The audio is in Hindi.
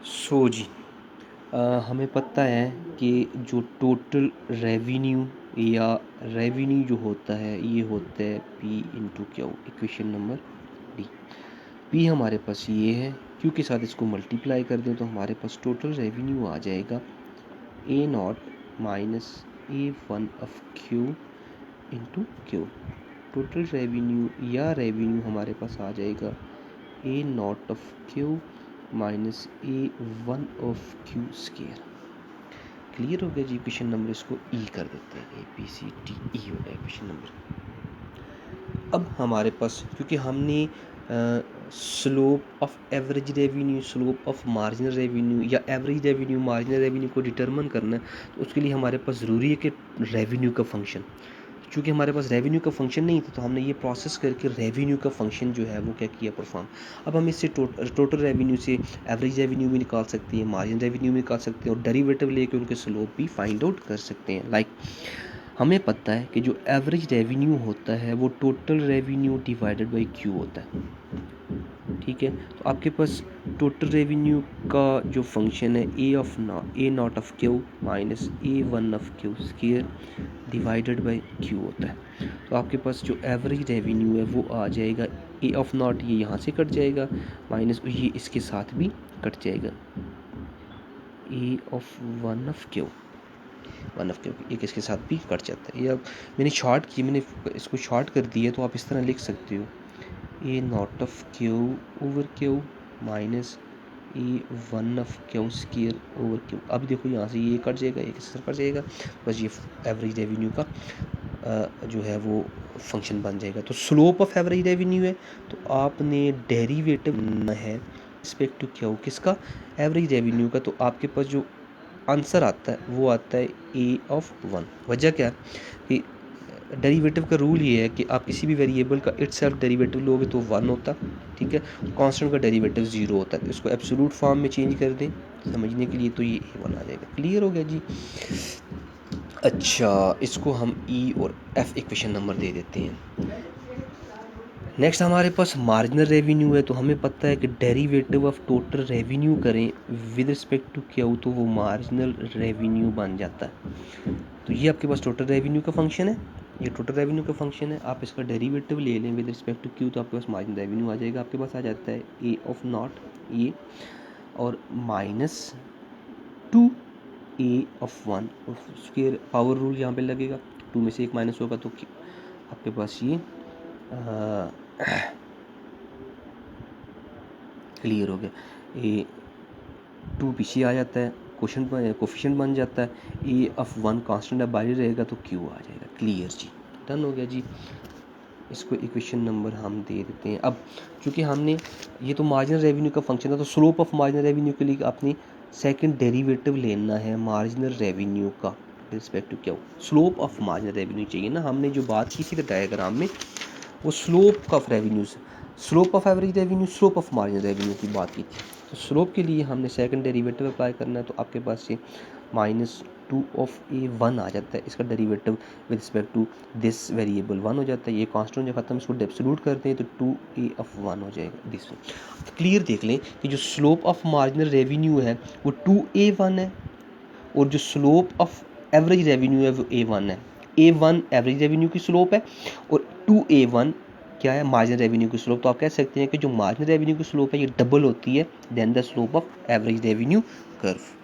सो जी हमें पता है कि जो टोटल रेवेन्यू या रेवेन्यू जो होता है ये होता है P into Q. Equation number D. P हमारे पास ये है, क्यू के साथ इसको मल्टीप्लाई कर दें तो हमारे पास टोटल रेवेन्यू आ जाएगा A nought minus A one of Q into Q. Total revenue या रेवेन्यू हमारे पास आ जाएगा A nought of Q minus A one of Q square. Clear हो गया जी। क्वेश्चन नंबर इसको ई कर देते हैं, A B C D E हो गया क्वेश्चन नंबर। अब हमारे पास क्योंकि हमने slope of average revenue, slope of marginal revenue या एवरेज रेवेन्यू मार्जिनल रेवेन्यू को डिटरमिन करना है, तो उसके लिए हमारे पास ज़रूरी है कि रेवेन्यू का फंक्शन, क्योंकि हमारे पास रेवेन्यू का फंक्शन नहीं था तो हमने ये प्रोसेस करके रेवेन्यू का फंक्शन जो है वो क्या किया, परफॉर्म। अब हम इससे टोटल रेवेन्यू से एवरेज रेवेन्यू भी निकाल सकते हैं, मार्जिन रेवेन्यू भी निकाल सकते हैं और डेरिवेटिव लेके उनके स्लोप भी फाइंड आउट कर सकते हैं। लाइक हमें पता है कि जो एवरेज रेवेन्यू होता है वो total revenue divided by Q होता है। ठीक है, तो आपके पास टोटल रेवेन्यू का जो फंक्शन है A nought of Q minus A one of Q square divided by Q होता है। तो आपके पास जो एवरेज रेवेन्यू है वो आ जाएगा ए ऑफ नॉट, ये यहाँ से कट जाएगा, माइनस ये इसके साथ भी कट जाएगा, ए ऑफ वन ऑफ क्यू एक इसके साथ भी कट जाता है। ये अब मैंने इसको शॉर्ट कर दिया, तो आप इस तरह लिख सकते हो A nought of Q over Q minus A one of Q square over Q. अब देखो यहाँ से ये कट जाएगा, एक इससे कट जाएगा, बस ये एवरेज रेवेन्यू का जो है वो फंक्शन बन जाएगा। तो स्लोप ऑफ एवरेज रेवेन्यू है, तो आपने डेरिवेटिव लेना है रिस्पेक्ट टू क्यू किसका, एवरेज रेवेन्यू का। तो आपके पास जो आंसर आता है वो आता है ए ऑफ वन। वजह क्या है कि डेरिवेटिव का रूल ये है कि आप किसी भी वेरिएबल का इट सेल्फ डेरीवेटिव लोगे तो वन होता, ठीक है, कांस्टेंट का डेरिवेटिव ज़ीरो होता है। इसको एब्सोल्यूट फॉर्म में चेंज कर दें समझने के लिए, तो ये ए वन आ जाएगा। क्लियर हो गया जी। अच्छा, इसको हम ई और एफ इक्वेशन नंबर दे देते हैं। नेक्स्ट हमारे पास मार्जिनल रेवेन्यू है, तो हमें पता है कि डेरिवेटिव ऑफ टोटल रेवेन्यू करें विद रिस्पेक्ट टू क्यू तो वो मार्जिनल रेवेन्यू बन जाता है। तो ये आपके पास टोटल रेवेन्यू का फंक्शन है, ये टोटल रेवेन्यू का फंक्शन है। आप इसका डेरिवेटिव ले लें विद रिस्पेक्ट टू क्यू तो आपके पास मार्जिनल रेवेन्यू आ जाएगा। आपके पास आ जाता है ए ऑफ नॉट ये और minus two A of one, उसके पावर रूल यहाँ पे लगेगा, टू में से एक माइनस होगा तो आपके पास ये क्लियर हो गया। ए टू पीछे आ जाता है, कोफिशिएंट बन जाता है, ए ऑफ वन कांस्टेंट है बाहर रहेगा तो क्यू आ जाएगा। क्लियर जी, डन हो गया जी। इसको इक्वेशन नंबर हम दे देते हैं। अब चूँकि हमने ये तो मार्जिनल रेवेन्यू का फंक्शन है, तो स्लोप ऑफ मार्जिनल रेवेन्यू के लिए आपने सेकंड डेरिवेटिव लेना है मार्जिनल रेवेन्यू का respect to q. Slope of marginal revenue चाहिए ना, हमने जो बात की थी डायग्राम में वो स्लोप ऑफ रेवेन्यू से, slope of average revenue, slope of marginal revenue की बात की थी। तो स्लोप के लिए हमने सेकंड डेरिवेटिव अप्लाई करना है, तो आपके पास ये minus two of A one आ जाता है, इसका derivative with respect to this variable one हो जाता है। ये कांस्टेंट जो खत्म इसको एब्सोल्यूट करते हैं तो टू ए ऑफ वन हो जाएगा दिस वन। तो क्लियर देख लें कि जो स्लोप ऑफ मार्जिनल रेवेन्यू है वो टू ए वन है और जो स्लोप ऑफ एवरेज रेवेन्यू है वो ए वन है। ए वन एवरेज रेवेन्यू की स्लोप है और टू ए वन क्या है, मार्जिनल रेवेन्यू की स्लोप। तो आप कह सकते हैं कि जो मार्जिनल रेवेन्यू की स्लोप है ये डबल होती है then the slope of average revenue curve.